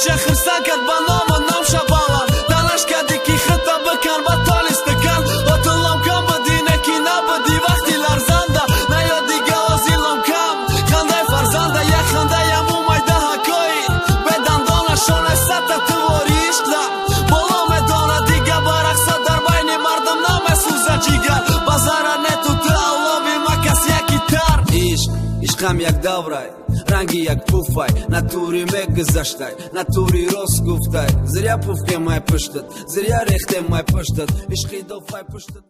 چه خرسان کرد با نام نام شبالا دانش کردی کی خطا بکن با تالیستکن و تلام کم بدینه کی نبدی وقتی لرزنده نیا دیگه آزیلم کم خنده فرزنده یک خنده یمو مایده هکایی بدن دانشانه سطح تواریش لم بالا میدانه دیگه برقصه در بین مردم نمیسوزه جیگر بازاره نتوته اولابی مکس یکی تر عشقم یک دوره رنگی یک پوفای نتوری میگذشتای نتوری راست گفتای زریا پوفکه مای پشتت زریا ریخته مای پشتت عشقی دوفای پشتت